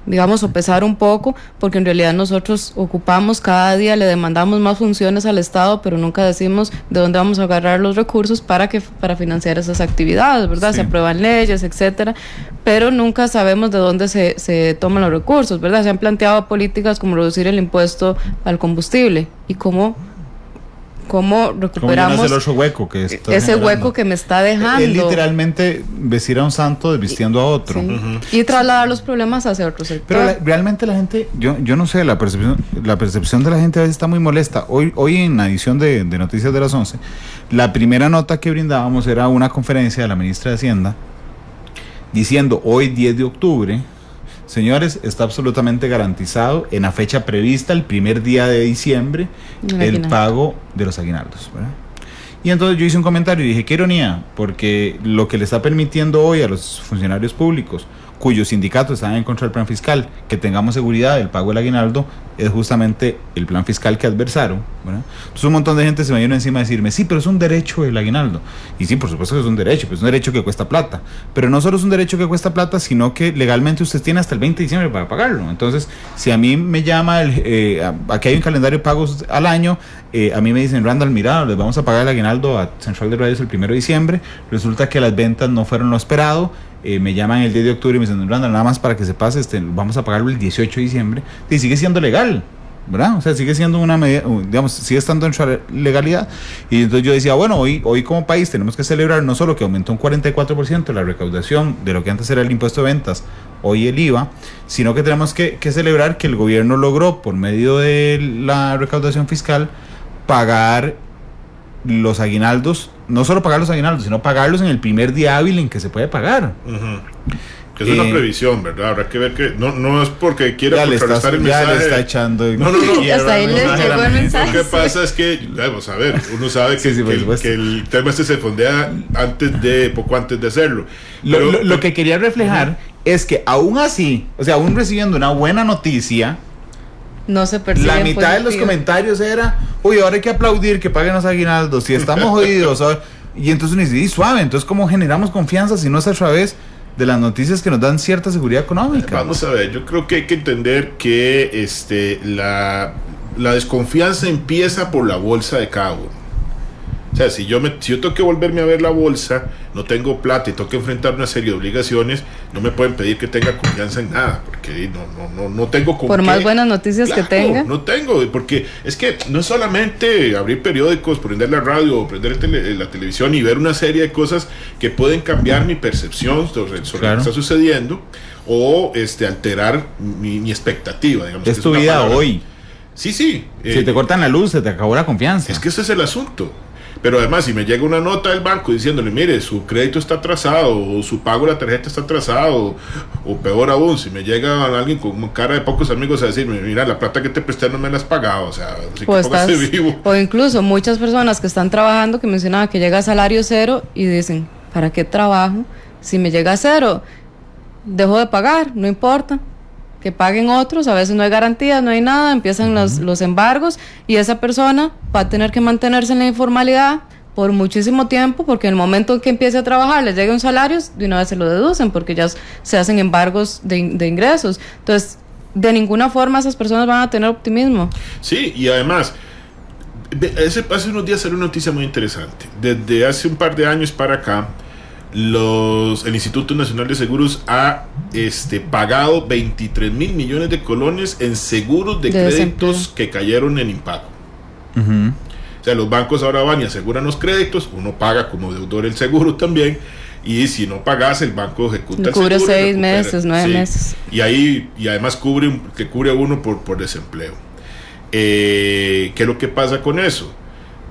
digamos, sopesar un poco, porque en realidad nosotros ocupamos cada día, le demandamos más funciones al Estado, pero nunca decimos de dónde vamos a agarrar los recursos para financiar esas actividades, ¿verdad? Sí. Se aprueban leyes, etcétera, pero nunca sabemos de dónde se toman los recursos, ¿verdad? Se han planteado políticas como reducir el impuesto al combustible y cómo recuperamos el otro hueco que está ese generando. Hueco que me está dejando. Es literalmente vestir a un santo desvistiendo a otro. Sí. Y trasladar los problemas hacia otro sector. Pero realmente la gente, yo no sé, la percepción de la gente a veces está muy molesta. Hoy en la edición de Noticias de las 11, la primera nota que brindábamos era una conferencia de la ministra de Hacienda diciendo: hoy 10 de octubre, señores, está absolutamente garantizado en la fecha prevista, el primer día de diciembre, el pago de los aguinaldos, ¿verdad? Y entonces yo hice un comentario y dije, qué ironía, porque lo que le está permitiendo hoy a los funcionarios públicos, cuyos sindicatos están en contra del plan fiscal, que tengamos seguridad del pago del aguinaldo, es justamente el plan fiscal que adversaron, ¿verdad? Entonces un montón de gente se me vino encima a decirme, sí, pero es un derecho el aguinaldo. Y sí, por supuesto que es un derecho, pero es un derecho que cuesta plata. Pero no solo es un derecho que cuesta plata, sino que legalmente usted tiene hasta el 20 de diciembre para pagarlo. Entonces, si a mí me llama, aquí hay un calendario de pagos al año, a mí me dicen, Randall, mira, les vamos a pagar el aguinaldo a Central de Radios el 1 de diciembre, resulta que las ventas no fueron lo esperado, me llaman el 10 de octubre y me dicen, Randall, nada más para que se pase, vamos a pagarlo el 18 de diciembre, y sigue siendo legal, ¿verdad? O sea, sigue siendo una medida, digamos, sigue estando en su legalidad. Y entonces yo decía, bueno, hoy como país tenemos que celebrar no solo que aumentó un 44% la recaudación de lo que antes era el impuesto de ventas, hoy el IVA, sino que tenemos que celebrar que el gobierno logró, por medio de la recaudación fiscal, pagar los aguinaldos, no solo pagar los aguinaldos, sino pagarlos en el primer día hábil en que se puede pagar. Es una previsión, ¿verdad? Habrá que ver que no es porque quiera contrarrestar el mensaje. Ya le está echando. No. Hasta ahí les llegó el mensaje. Lo que pasa es que, vamos a ver, uno sabe que el tema se fondea poco antes de hacerlo. Lo que quería reflejar es que aún así, o sea, aún recibiendo una buena noticia, no se percibe la mitad de los comentarios era, uy, ahora hay que aplaudir que paguen los aguinaldos, si estamos jodidos, ¿sabes? Y entonces uno dice, suave, entonces ¿cómo generamos confianza si no es a través de las noticias que nos dan cierta seguridad económica? Vamos a ver, yo creo que hay que entender que la desconfianza empieza por la bolsa de cada uno. O sea, si yo tengo que volverme a ver la bolsa, no tengo plata y tengo que enfrentar una serie de obligaciones, no me pueden pedir que tenga confianza en nada, porque no tengo con por qué. Más buenas noticias que tenga. No tengo, porque es que no es solamente abrir periódicos, prender la radio o prender la televisión y ver una serie de cosas que pueden cambiar mi percepción sobre lo que está sucediendo o alterar mi expectativa, digamos. Es tu vida hoy. Sí. Si te cortan la luz, se te acabó la confianza. Es que ese es el asunto. Pero además, si me llega una nota del banco diciéndole, mire, su crédito está atrasado, o su pago de la tarjeta está atrasado, o peor aún, si me llega alguien con cara de pocos amigos a decirme, mira, la plata que te presté no me la has pagado, o sea, así que póngase vivo. O incluso muchas personas que están trabajando, que mencionaban que llega a salario cero, y dicen, ¿para qué trabajo? Si me llega a cero, dejo de pagar, no importa. Que paguen otros, a veces no hay garantías, no hay nada, empiezan los embargos y esa persona va a tener que mantenerse en la informalidad por muchísimo tiempo, porque en el momento en que empiece a trabajar, les llega un salario, de una vez se lo deducen, porque ya se hacen embargos de ingresos. Entonces, de ninguna forma esas personas van a tener optimismo. Sí, y además, hace unos días salió una noticia muy interesante. Desde hace un par de años para acá, el Instituto Nacional de Seguros ha pagado 23 mil millones de colones en seguros de créditos que cayeron en impago. sea, los bancos ahora van y aseguran los créditos, uno paga como deudor el seguro también, y si no pagas, el banco ejecuta el seguro. Cubre 6 meses, 9 meses. Y además cubre a uno por desempleo. ¿Qué es lo que pasa con eso?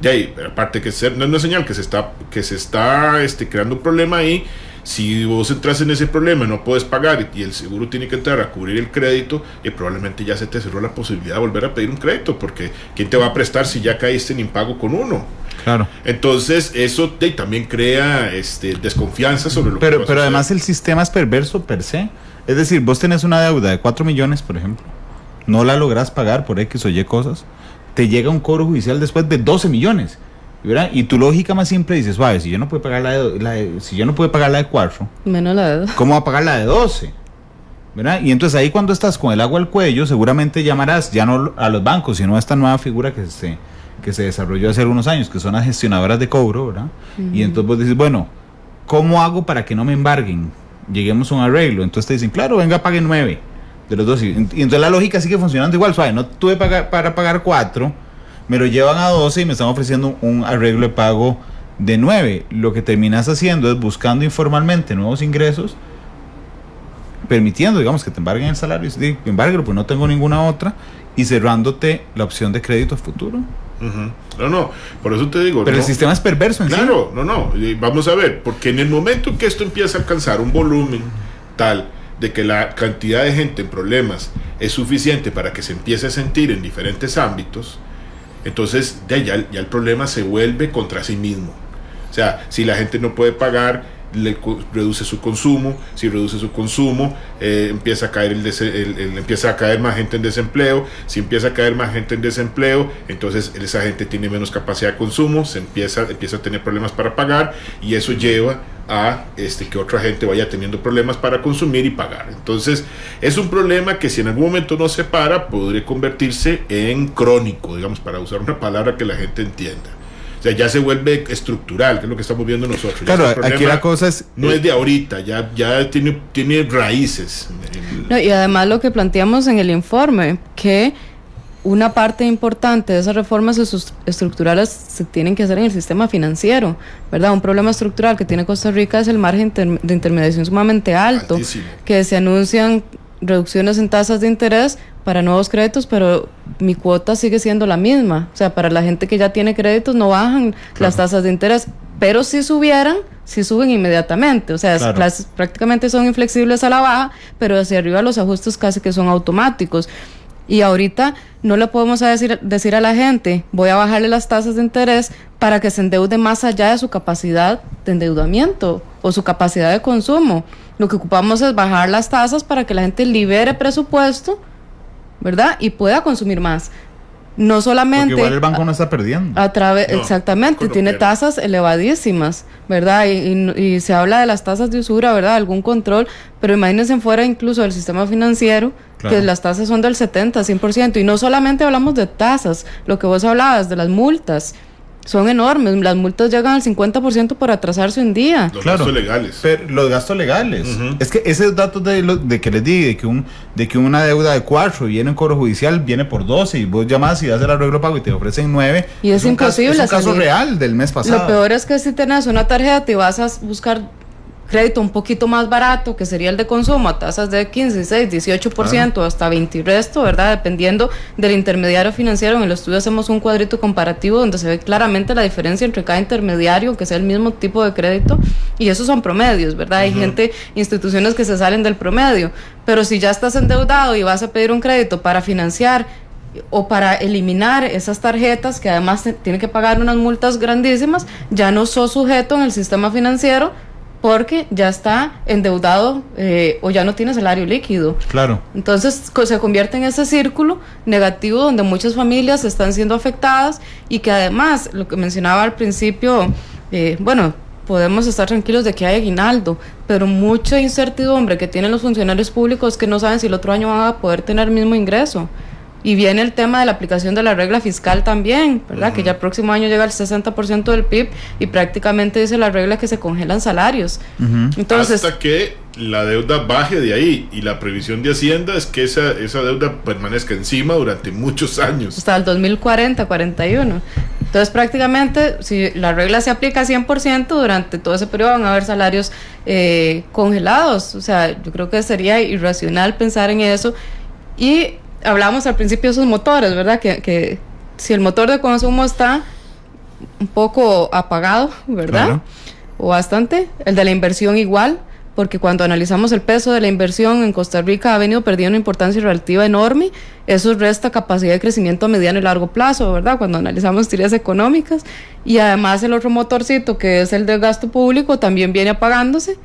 De ahí, aparte que no es una señal que se está creando un problema ahí. Si vos entras en ese problema y no puedes pagar y el seguro tiene que entrar a cubrir el crédito, probablemente ya se te cerró la posibilidad de volver a pedir un crédito, porque ¿quién te va a prestar si ya caíste en impago con uno? Claro. Entonces eso también crea desconfianza sobre lo que va a Pero además el sistema es perverso per se. Es decir, vos tenés una deuda de 4 millones, por ejemplo, no la lográs pagar por X o Y cosas, te llega un cobro judicial después de 12 millones. ¿Verdad? Y tu lógica más simple dices, suave, si yo no puedo pagar si yo no puedo pagar la de 4, menos la deuda, ¿cómo va a pagar la de 12? ¿Verdad? Y entonces ahí cuando estás con el agua al cuello, seguramente llamarás ya no a los bancos, sino a esta nueva figura que se desarrolló hace algunos años, que son las gestionadoras de cobro, ¿verdad? Y entonces vos dices, bueno, ¿cómo hago para que no me embarguen? Lleguemos a un arreglo. Entonces te dicen, claro, venga, pague 9 de los 12. Y entonces la lógica sigue funcionando igual, suave, no tuve para pagar 4, me lo llevan a 12 y me están ofreciendo un arreglo de pago de 9. Lo que terminas haciendo es buscando informalmente nuevos ingresos, permitiendo, digamos, que te embarguen el salario, y embargo, pues no tengo ninguna otra, y cerrándote la opción de crédito a futuro. No, por eso te digo. Pero el sistema es perverso en sí. Claro, vamos a ver, porque en el momento que esto empieza a alcanzar un volumen tal de que la cantidad de gente en problemas es suficiente para que se empiece a sentir en diferentes ámbitos, entonces ya el problema se vuelve contra sí mismo. O sea, si la gente no puede pagar, reduce su consumo. Si reduce su consumo, empieza a caer más gente en desempleo. Si empieza a caer más gente en desempleo, entonces esa gente tiene menos capacidad de consumo, empieza a tener problemas para pagar, y eso lleva a que otra gente vaya teniendo problemas para consumir y pagar. Entonces es un problema que, si en algún momento no se para, podría convertirse en crónico, digamos, para usar una palabra que la gente entienda. O sea, ya se vuelve estructural, que es lo que estamos viendo nosotros. Claro, aquí la cosa no es de ahorita, ya tiene raíces. No, y además lo que planteamos en el informe, que una parte importante de esas reformas estructurales se tienen que hacer en el sistema financiero, ¿verdad? Un problema estructural que tiene Costa Rica es el margen de intermediación sumamente alto, altísimo, que se anuncian reducciones en tasas de interés para nuevos créditos, pero mi cuota sigue siendo la misma. O sea, para la gente que ya tiene créditos no bajan las tasas de interés, pero si subieran, sí suben inmediatamente. O sea, prácticamente son inflexibles a la baja, pero hacia arriba los ajustes casi que son automáticos. Y ahorita no le podemos decir a la gente, voy a bajarle las tasas de interés para que se endeude más allá de su capacidad de endeudamiento o su capacidad de consumo. Lo que ocupamos es bajar las tasas para que la gente libere presupuesto, ¿verdad? Y pueda consumir más. No solamente... Porque igual el banco no está perdiendo. Exactamente, tiene tasas elevadísimas, ¿verdad? Y se habla de las tasas de usura, ¿verdad? Algún control, pero imagínense fuera incluso del sistema financiero, que las tasas son del 70, 100%. Y no solamente hablamos de tasas, lo que vos hablabas, de las multas, son enormes. Las multas llegan al 50% por atrasarse un día. Los gastos legales. Pero los gastos legales. Es que esos datos de que les di, de que una deuda de 4 viene en cobro judicial, viene por 12, y vos llamás y das el arreglo pago y te ofrecen 9. Y es imposible. Es un caso real del mes pasado. Lo peor es que si tenés una tarjeta y vas a buscar crédito un poquito más barato, que sería el de consumo, a tasas de 15, 16, 18%, hasta 20 y resto, ¿verdad? Dependiendo del intermediario financiero. En el estudio hacemos un cuadrito comparativo donde se ve claramente la diferencia entre cada intermediario, que sea el mismo tipo de crédito, y esos son promedios, ¿verdad? Hay instituciones que se salen del promedio, pero si ya estás endeudado y vas a pedir un crédito para financiar o para eliminar esas tarjetas, que además tienen que pagar unas multas grandísimas, ya no sos sujeto en el sistema financiero, porque ya está endeudado o ya no tiene salario líquido. Claro. Entonces se convierte en ese círculo negativo donde muchas familias están siendo afectadas, y que además, lo que mencionaba al principio, podemos estar tranquilos de que hay aguinaldo, pero mucha incertidumbre que tienen los funcionarios públicos, que no saben si el otro año van a poder tener el mismo ingreso. Y viene el tema de la aplicación de la regla fiscal también, ¿verdad? Que ya el próximo año llega al 60% del PIB, y prácticamente dice la regla que se congelan salarios. Entonces, hasta que la deuda baje de ahí, y la previsión de Hacienda es que esa deuda permanezca encima durante muchos años. Hasta el 2040, 41. Entonces prácticamente si la regla se aplica 100%, durante todo ese periodo van a haber salarios congelados. O sea, yo creo que sería irracional pensar en eso. Y hablábamos al principio de esos motores, ¿verdad? Que si el motor de consumo está un poco apagado, ¿verdad? Claro. O bastante, el de la inversión igual, porque cuando analizamos el peso de la inversión en Costa Rica ha venido perdiendo una importancia relativa enorme. Eso resta capacidad de crecimiento a mediano y largo plazo, ¿verdad? Cuando analizamos teorías económicas. Y además el otro motorcito, que es el del gasto público, también viene apagándose.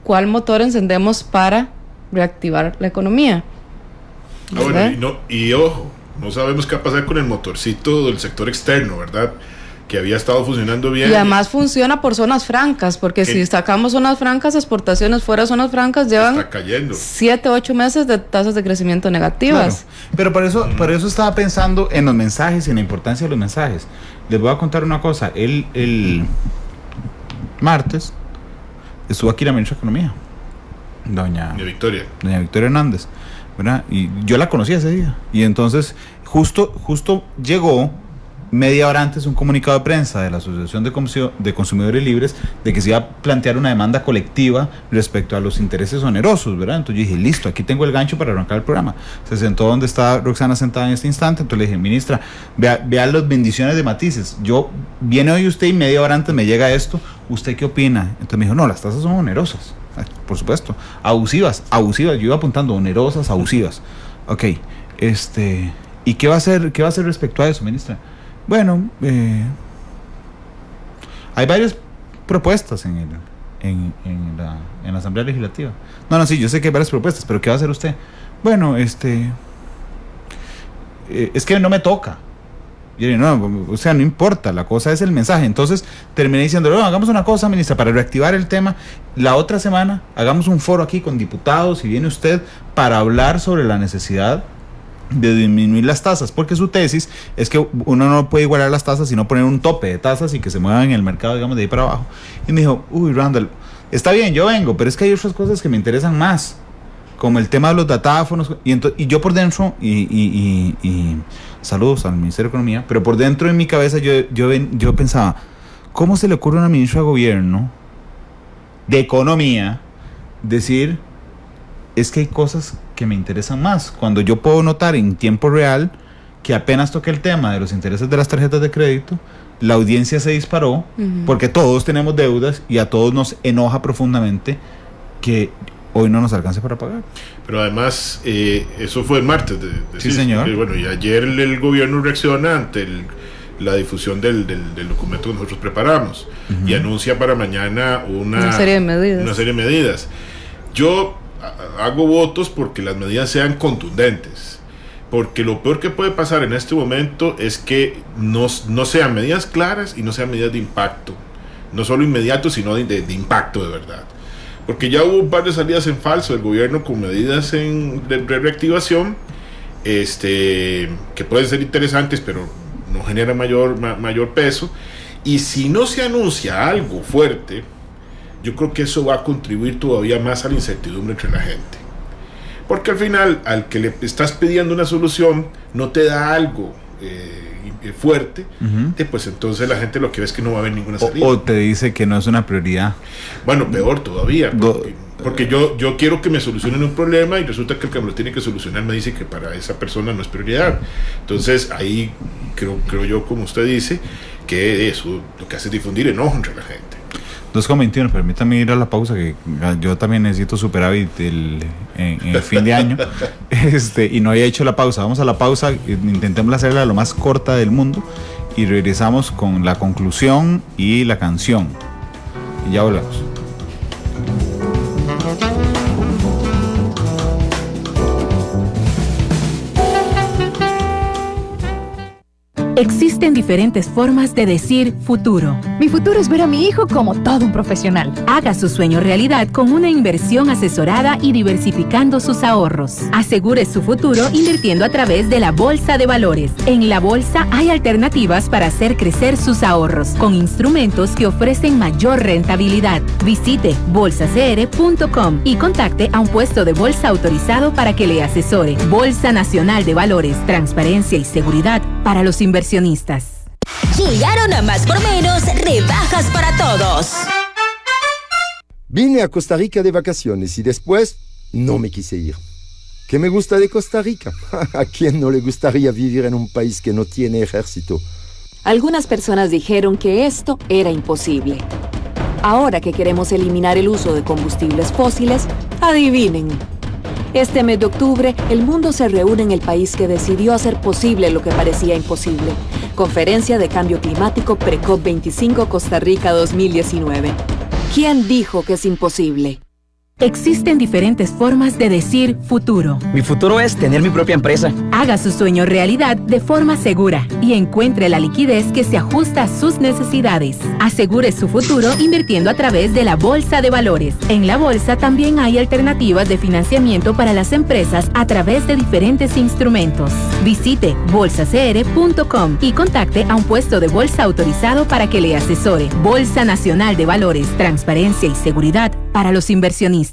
¿Cuál motor encendemos para reactivar la economía? Bueno, y ojo, no sabemos qué va a pasar con el motorcito del sector externo, ¿verdad? Que había estado funcionando bien. Y además funciona por zonas francas, porque si sacamos zonas francas, exportaciones fuera de zonas francas llevan 7, 8 meses de tasas de crecimiento negativas. Claro. Pero por eso estaba pensando en los mensajes y en la importancia de los mensajes. Les voy a contar una cosa. El martes estuvo aquí la ministra de Economía, doña Victoria Hernández, ¿verdad? Y yo la conocí ese día. Y entonces justo llegó media hora antes un comunicado de prensa de la Asociación de Consumidores Libres de que se iba a plantear una demanda colectiva respecto a los intereses onerosos, ¿verdad? Entonces yo dije, listo, aquí tengo el gancho para arrancar el programa. Se sentó donde está Roxana sentada en este instante. Entonces le dije, ministra, vea las bendiciones de matices. Viene hoy usted y media hora antes me llega esto, ¿usted qué opina? Entonces me dijo, no, las tasas son onerosas, por supuesto, abusivas, yo iba apuntando, onerosas, abusivas. Ok, ¿y qué va a hacer respecto a eso, ministra? Bueno, hay varias propuestas en la Asamblea Legislativa. No, sí, yo sé que hay varias propuestas, pero ¿qué va a hacer usted? Bueno, es que no me toca. Yo dije, no, o sea, no importa, la cosa es el mensaje. Entonces terminé diciendo, no, hagamos una cosa, ministra, para reactivar el tema. La otra semana hagamos un foro aquí con diputados y viene usted para hablar sobre la necesidad de disminuir las tasas, porque su tesis es que uno no puede igualar las tasas sino poner un tope de tasas y que se muevan en el mercado, digamos, de ahí para abajo. Y me dijo, Randall, está bien, yo vengo, pero es que hay otras cosas que me interesan más, como el tema de los datáfonos, y yo por dentro, y saludos al Ministerio de Economía, pero por dentro en mi cabeza yo pensaba, ¿cómo se le ocurre a una ministra de Gobierno de Economía decir, es que hay cosas que me interesan más, cuando yo puedo notar en tiempo real que apenas toqué el tema de los intereses de las tarjetas de crédito, la audiencia se disparó, porque todos tenemos deudas y a todos nos enoja profundamente que hoy no nos alcance para pagar. Pero además, eso fue el martes. Sí, señor. Bueno, y ayer el gobierno reacciona ante la difusión del documento que nosotros preparamos y anuncia para mañana una serie de medidas. Yo hago votos porque las medidas sean contundentes, porque lo peor que puede pasar en este momento es que no sean medidas claras y no sean medidas de impacto, no solo inmediato, sino de impacto de verdad, porque ya hubo un par de salidas en falso del gobierno con medidas de reactivación que pueden ser interesantes, pero no generan mayor peso, y si no se anuncia algo fuerte, yo creo que eso va a contribuir todavía más a la incertidumbre entre la gente. Porque al final, al que le estás pidiendo una solución, no te da algo fuerte, pues entonces la gente lo que ve es que no va a haber ninguna salida. O te dice que no es una prioridad. Bueno, peor todavía, porque yo quiero que me solucionen un problema y resulta que el que me lo tiene que solucionar me dice que para esa persona no es prioridad. Entonces ahí creo yo, como usted dice, que eso lo que hace es difundir enojo entre la gente. 2:21, permítame ir a la pausa, que yo también necesito superávit en el fin de año, y no había hecho la pausa. Vamos a la pausa, intentemos hacerla lo más corta del mundo y regresamos con la conclusión y la canción. Y ya volvemos. Existen diferentes formas de decir futuro. Mi futuro es ver a mi hijo como todo un profesional. Haga su sueño realidad con una inversión asesorada y diversificando sus ahorros. Asegure su futuro invirtiendo a través de la Bolsa de Valores. En la bolsa hay alternativas para hacer crecer sus ahorros, con instrumentos que ofrecen mayor rentabilidad. Visite bolsacr.com y contacte a un puesto de bolsa autorizado para que le asesore. Bolsa Nacional de Valores, transparencia y seguridad para los inversionistas. Llegaron a Más por Menos, rebajas para todos. Vine a Costa Rica de vacaciones y después no me quise ir. ¿Qué me gusta de Costa Rica? ¿A quién no le gustaría vivir en un país que no tiene ejército? Algunas personas dijeron que esto era imposible. Ahora que queremos eliminar el uso de combustibles fósiles, adivinen. Este mes de octubre, el mundo se reúne en el país que decidió hacer posible lo que parecía imposible. Conferencia de Cambio Climático Pre-COP25 Costa Rica 2019. ¿Quién dijo que es imposible? Existen diferentes formas de decir futuro. Mi futuro es tener mi propia empresa. Haga su sueño realidad de forma segura y encuentre la liquidez que se ajusta a sus necesidades. Asegure su futuro invirtiendo a través de la Bolsa de Valores. En la bolsa también hay alternativas de financiamiento para las empresas a través de diferentes instrumentos. Visite bolsacr.com y contacte a un puesto de bolsa autorizado para que le asesore. Bolsa Nacional de Valores, transparencia y seguridad para los inversionistas.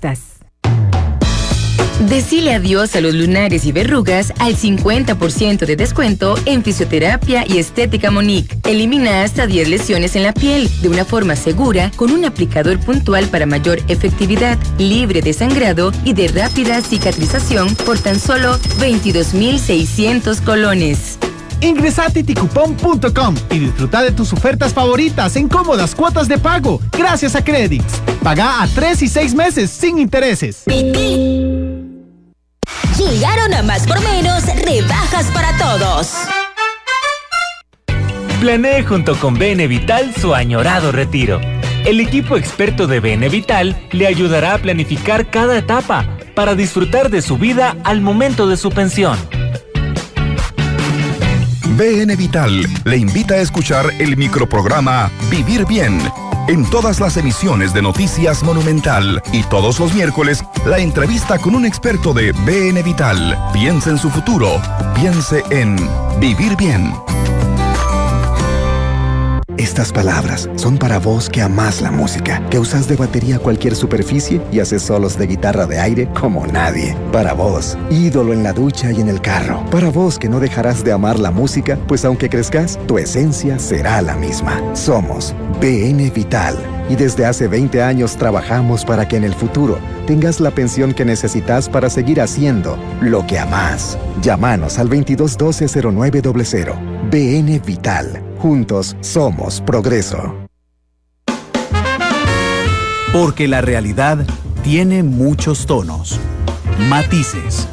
Decile adiós a los lunares y verrugas al 50% de descuento en fisioterapia y estética Monique. Elimina hasta 10 lesiones en la piel de una forma segura con un aplicador puntual para mayor efectividad, libre de sangrado y de rápida cicatrización por tan solo 22,600 colones. Ingresa a titicupon.com y disfruta de tus ofertas favoritas en cómodas cuotas de pago gracias a Credix. Paga a 3 y 6 meses sin intereses. Llegaron a Más por Menos, rebajas para todos. Planee junto con BN Vital su añorado retiro. El equipo experto de BN Vital le ayudará a planificar cada etapa para disfrutar de su vida al momento de su pensión. BN Vital le invita a escuchar el microprograma Vivir Bien en todas las emisiones de Noticias Monumental y todos los miércoles la entrevista con un experto de BN Vital. Piense en su futuro, piense en Vivir Bien. Estas palabras son para vos que amás la música, que usas de batería cualquier superficie y haces solos de guitarra de aire como nadie. Para vos, ídolo en la ducha y en el carro. Para vos que no dejarás de amar la música, pues aunque crezcas, tu esencia será la misma. Somos BN Vital y desde hace 20 años trabajamos para que en el futuro tengas la pensión que necesitas para seguir haciendo lo que amás. Llámanos al 2212-0900. BN Vital. Juntos somos progreso. Porque la realidad tiene muchos tonos, matices.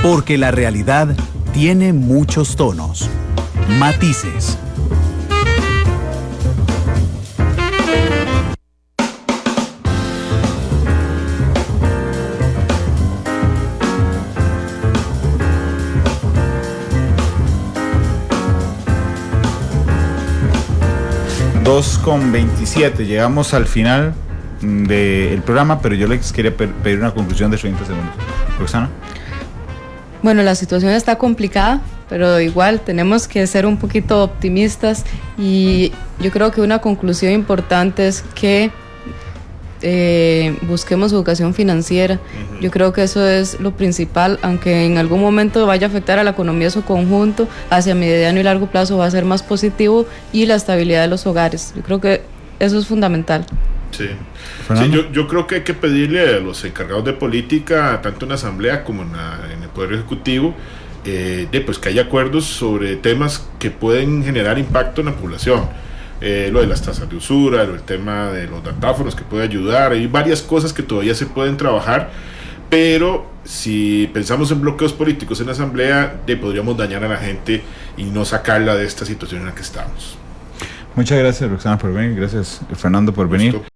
Porque la realidad tiene muchos tonos, matices. Con 27, llegamos al final del programa, pero yo les quería pedir una conclusión de 30 segundos. Roxana. Bueno, la situación está complicada, pero igual tenemos que ser un poquito optimistas y yo creo que una conclusión importante es que busquemos educación financiera. Yo creo que eso es lo principal, aunque en algún momento vaya a afectar a la economía en su conjunto, hacia mediano y largo plazo va a ser más positivo, y la estabilidad de los hogares. Yo creo que eso es fundamental. Sí, yo creo que hay que pedirle a los encargados de política, tanto en la Asamblea como en el Poder Ejecutivo, pues que haya acuerdos sobre temas que pueden generar impacto en la población. Lo de las tasas de usura, el tema de los datáfonos que puede ayudar, hay varias cosas que todavía se pueden trabajar, pero si pensamos en bloqueos políticos en la Asamblea, podríamos dañar a la gente y no sacarla de esta situación en la que estamos. Muchas gracias, Roxana, por venir. Gracias, Fernando, por venir.